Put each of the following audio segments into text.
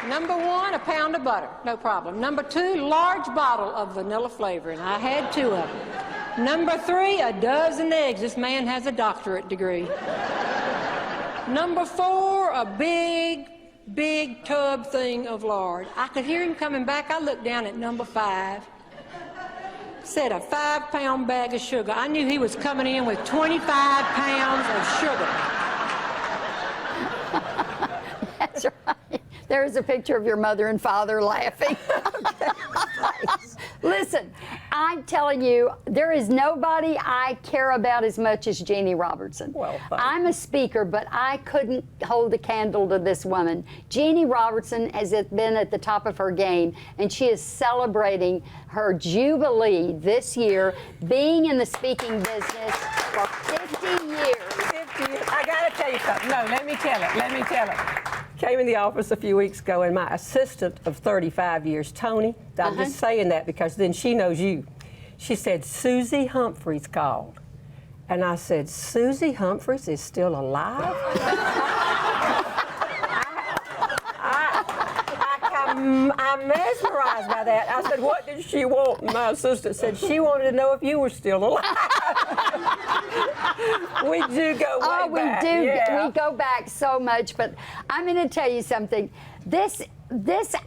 Number 1, a pound of butter, no problem. Number 2, large bottle of vanilla flavoring. I had 2 of them. Number 3, a dozen eggs. This man has a doctorate degree. Number 4, a big tub thing of lard. I could hear him coming back. I looked down at number 5. Said a 5-pound bag of sugar. I knew he was coming in with 25 pounds of sugar. That's right. There's a picture of your mother and father laughing. Listen, I'm telling you, there is nobody I care about as much as Jeanne Robertson. Well, I'm a speaker, but I couldn't hold a candle to this woman. Jeanne Robertson has been at the top of her game, and she is celebrating her jubilee this year, being in the speaking business for 50 years. 50 years. I got to tell you something. No, let me tell it. Came in the office a few weeks ago, and my assistant of 35 years, Tony, I'm just saying that because then she knows you. She said, Susie Humphreys called. And I said, Susie Humphreys is still alive? I'm mesmerized by that. I said, what did she want? And my assistant said, she wanted to know if you were still alive. We do go way back. Oh, we do. Yeah. We go back so much. But I'm going to tell you something. This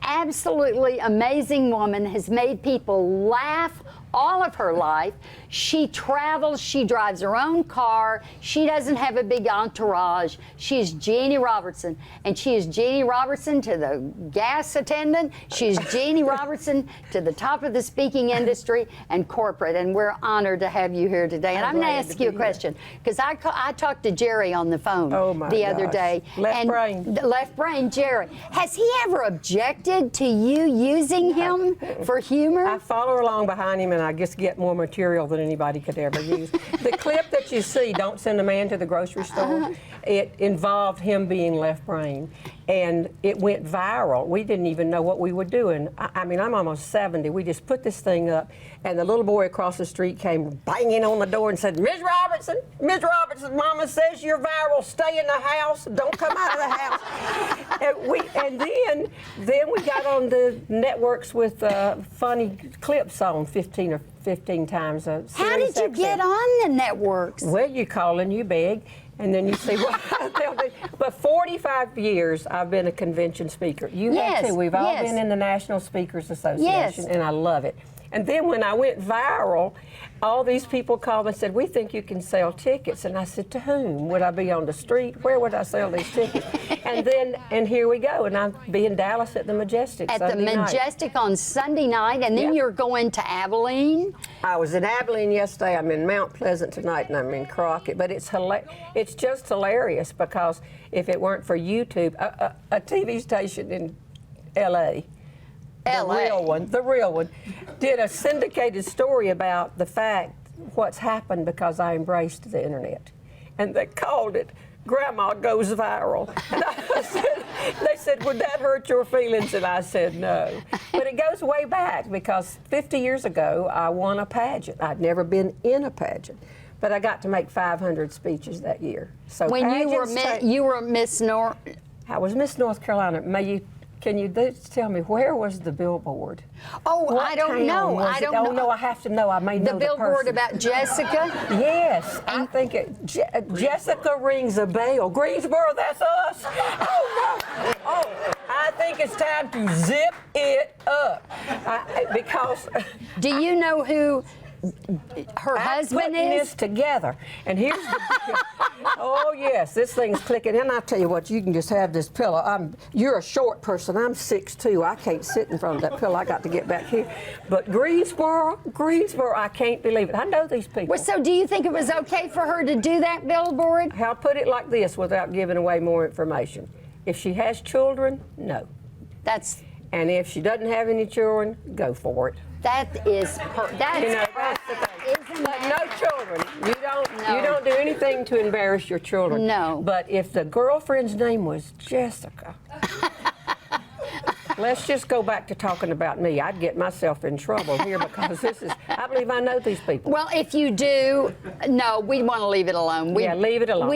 absolutely amazing woman has made people laugh all of her life. She travels, she drives her own car, she doesn't have a big entourage. She is Jeanne Robertson, and she is Jeanne Robertson to the gas attendant, she's Jeanne Robertson to the top of the speaking industry and corporate, and we're honored to have you here today. And I'm going to ask you a question, because I talked to Jerry on the phone the other day. Left brain, Jerry. Has he ever objected to you using him for humor? I follow along behind him, and I just get more material than anybody could ever use. The clip that you see, Don't Send a Man to the Grocery Store, it involved him being left brain, and it went viral. We didn't even know what we were doing. I mean, I'm almost 70. We just put this thing up, and the little boy across the street came banging on the door and said, Ms. Robertson, Mama says you're viral. Stay in the house. Don't come out of the house. and then we got on the networks with funny clips on 15 times a series. How did you get on the networks? Well, you call and you beg, and then you see what they'll do. But 45 years I've been a convention speaker. You have too. We've all been in the National Speakers Association, and I love it. And then when I went viral, all these people called and said, we think you can sell tickets. And I said, to whom? Would I be on the street? Where would I sell these tickets? And here we go. And I'll be in Dallas at the Majestic Sunday night. At the Majestic on Sunday night, and then you're going to Abilene? I was in Abilene yesterday. I'm in Mount Pleasant tonight, and I'm in Crockett. But it's just hilarious, because if it weren't for YouTube, a TV station in L.A., the real one, did a syndicated story about the fact what's happened because I embraced the internet. And they called it Grandma Goes Viral. And they said, would that hurt your feelings? And I said, no. But it goes way back, because 50 years ago, I won a pageant. I'd never been in a pageant, but I got to make 500 speeches that year. So when you were Miss North? I was Miss North Carolina. Can you tell me, where was the billboard? Oh, I don't know. I don't know. Oh, no, I have to know. I may know the billboard about Jessica? Yes. I think Jessica rings a bell. Greensboro, that's us. Oh, no. Oh, I think it's time to zip it up. Because... Do you know who her husband is? This together, and here's the oh yes, this thing's clicking. And I tell you what, you can just have this pillow. You're a short person. I'm 6'2". I can't sit in front of that pillow. I got to get back here. But Greensboro, I can't believe it. I know these people. Well, so do you think it was okay for her to do that billboard? I'll put it like this without giving away more information. If she has children, no. And if she doesn't have any children, go for it. That is that's the thing. But no children. You don't do anything to embarrass your children. No. But if the girlfriend's name was Jessica, Let's just go back to talking about me. I'd get myself in trouble here because I believe I know these people. Well, if you do, no, we want to leave it alone. Yeah, leave it alone.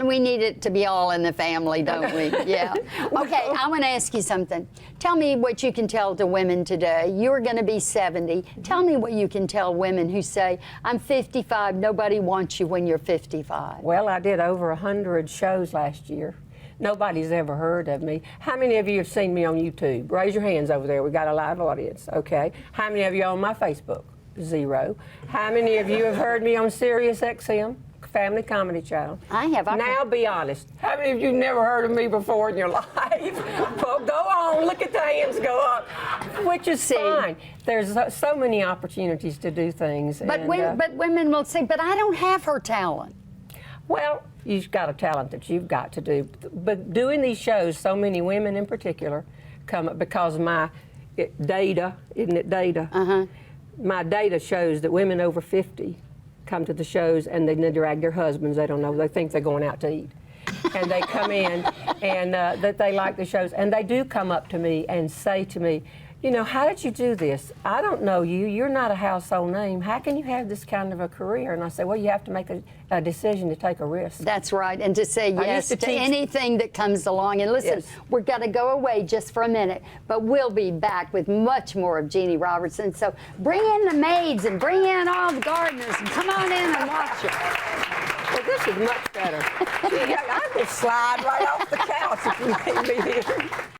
We need it to be all in the family, don't we? Yeah. Okay, I want to ask you something. Tell me what you can tell to women today. You're going to be 70. Tell me what you can tell women who say, I'm 55, nobody wants you when you're 55. Well, I did over 100 shows last year. Nobody's ever heard of me. How many of you have seen me on YouTube? Raise your hands over there. We got a live audience, okay? How many of you on my Facebook? 0. How many of you have heard me on Sirius XM, Family Comedy Channel? I have. Now be honest. How many of you never heard of me before in your life? Well, go on. Look at the hands go up, which is fine. There's so many opportunities to do things. But women will say, but I don't have her talent. Well, you've got a talent that you've got to do. But doing these shows, so many women in particular come up because of my data, isn't it data? Uh-huh. My data shows that women over 50 come to the shows and they drag their husbands. They don't know. They think they're going out to eat. And they come in and that they like the shows. And they do come up to me and say to me, you know, how did you do this? I don't know you. You're not a household name. How can you have this kind of a career? And I say, well, you have to make a decision to take a risk. That's right, and to say yes to anything that comes along. And listen, we're going to go away just for a minute, but we'll be back with much more of Jeanne Robertson. So bring in the maids and bring in all the gardeners and come on in and watch it. Well, this is much better. I could slide right off the couch if you made me here.